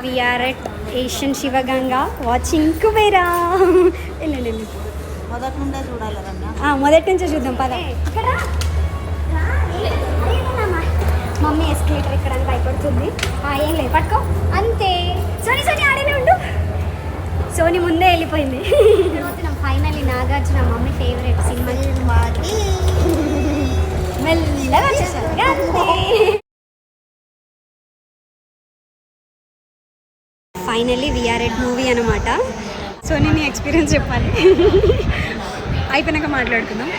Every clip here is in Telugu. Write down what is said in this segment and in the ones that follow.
We are at Asian Shivaganga watching Kubera. మొదటి నుంచే చూద్దాం పద. మమ్మీ ఎస్కలేటర్ ఎక్కడానికి భయపడుతుంది. ఏం లేదు పట్టుకో అంతే. సోని సోని ఆడనే ఉండు. సోని ముందే వెళ్ళిపోయింది. Finally Nagarjuna mummy favourite cinema మెల్లగా వచ్చేసారు. ఫైనల్లీ వీఆర్ ఎట్ మూవీ అనమాట. సో నేను ఎక్స్పీరియన్స్ చెప్పాలి, అయిపోయినాక మాట్లాడుకుందాం.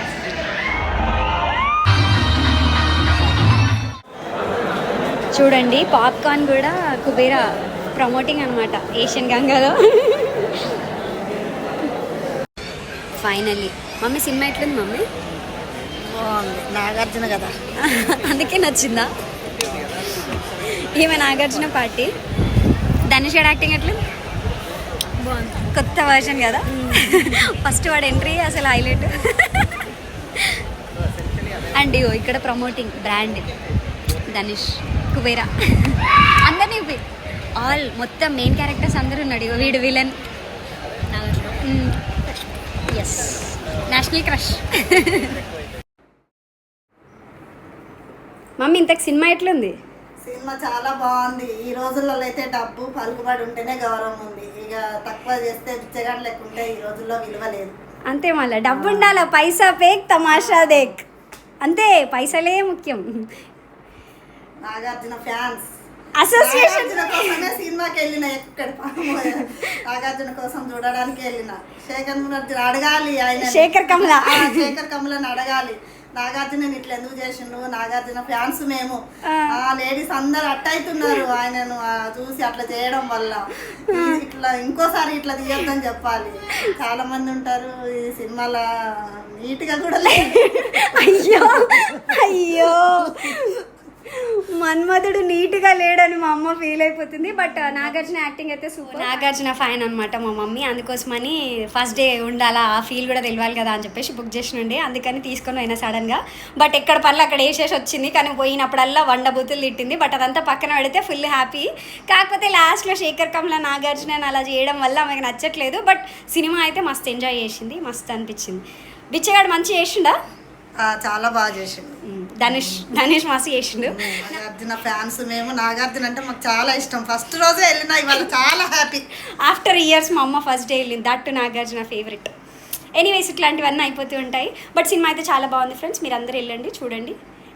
చూడండి పాప్కార్న్ కూడా కుబేరా ప్రమోటింగ్ అనమాట ఏషియన్ గంగాలో. ఫైనల్లీ మమ్మీ సినిమా ఎట్లుంది మమ్మీ? నాగార్జున కదా అందుకే నచ్చిందా? ఈమె నాగార్జున పార్టీ. ధనుష్ గారి యాక్టింగ్ ఎట్లా? బాగుంది, కొత్త వర్షన్ కదా. ఫస్ట్ వాడు ఎంట్రీ అసలు హైలైట్. అండ్ ఇక్కడ ప్రమోటింగ్ బ్రాండ్ ధనుష్ కుబేరా అందరినీ ఆల్ మొత్తం మెయిన్ క్యారెక్టర్స్ అందరూ ఉన్నాడు. వీడు villain, yes national crush. Mummy ఇంతకు సినిమా ఎట్లుంది? సినిమా చాలా బాగుంది. ఈ రోజుల్లో అయితే డబ్బు పలుకుబడి ఉంటేనే గౌరవం ఉంది. ఇక తక్కువ చేస్తే బిచ్చగాడు లేకుంటే ఈ రోజుల్లో విలువ లేదు. అంతే, మళ్ళీ డబ్బు ఉండాలి. పైసా పేక్ తమాషా దేక్, అంతే, పైసలే ముఖ్యం. నాగార్జున ఫ్యాన్స్ అసోసియేషన్ కోసమే సినిమాకి వెళ్ళిన. ఎక్కడ నాగార్జున కోసం చూడడానికి వెళ్ళిన. అడగాలి ఆయన, శేఖర్ కమలని అడగాలి. నాగార్జున ఇట్లా ఎందుకు చేసిండు? నాగార్జున ఫ్యాన్స్ మేము. లేడీస్ అందరు అట్టయితున్నారు ఆయనను చూసి అట్లా చేయడం వల్ల. ఇట్లా ఇంకోసారి ఇట్లా తీయొద్దని చెప్పాలి. చాలా మంది ఉంటారు ఈ సినిమాలో నీట్గా కూడా లేదు. అయ్యో అయ్యో, మన్మధుడు నీట్గా లేడని మా అమ్మ ఫీల్ అయిపోతుంది. బట్ నాగార్జున యాక్టింగ్ అయితే సూపర్. నాగార్జున ఫ్యాన్ అనమాట మా మమ్మీ. అందుకోసమని ఫస్ట్ డే ఉండాలా, ఆ ఫీల్ కూడా తెలియాలి కదా అని చెప్పేసి బుక్ చేసినండి. అందుకని తీసుకొని పోయినా సడన్గా. బట్ ఎక్కడ పనులు అక్కడ వేసేసి వచ్చింది. కానీ పోయినప్పుడల్లా 100 బూతులు తిట్టింది. బట్ అదంతా పక్కన పెడితే ఫుల్ హ్యాపీ. కాకపోతే లాస్ట్లో శేఖర్ కమల నాగార్జున అలా చేయడం వల్ల ఆమెకు నచ్చట్లేదు. బట్ సినిమా అయితే మస్తు ఎంజాయ్ చేసింది, మస్తు అనిపించింది. బిచ్చగాడు మంచి చేసిండా? చాలా బాగా చేసిండు. ధనుష్ మస్తు చేసిండు. నాగార్జున ఫ్యాన్స్ మేము. నాగార్జున అంటే మాకు చాలా ఇష్టం. ఫస్ట్ రోజే వెళ్ళినా ఇవాళ చాలా హ్యాపీ. ఆఫ్టర్ ఇయర్స్ మా అమ్మ ఫస్ట్ డే వెళ్ళింది. That Nagarjuna favourite. ఎనీవేస్ ఇట్లాంటివన్నీ అయిపోతూ ఉంటాయి. బట్ సినిమా అయితే చాలా బాగుంది ఫ్రెండ్స్. మీరు అందరూ వెళ్ళండి, చూడండి,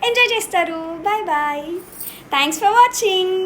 ఎంజాయ్ చేస్తారు. Bye bye, thanks for watching.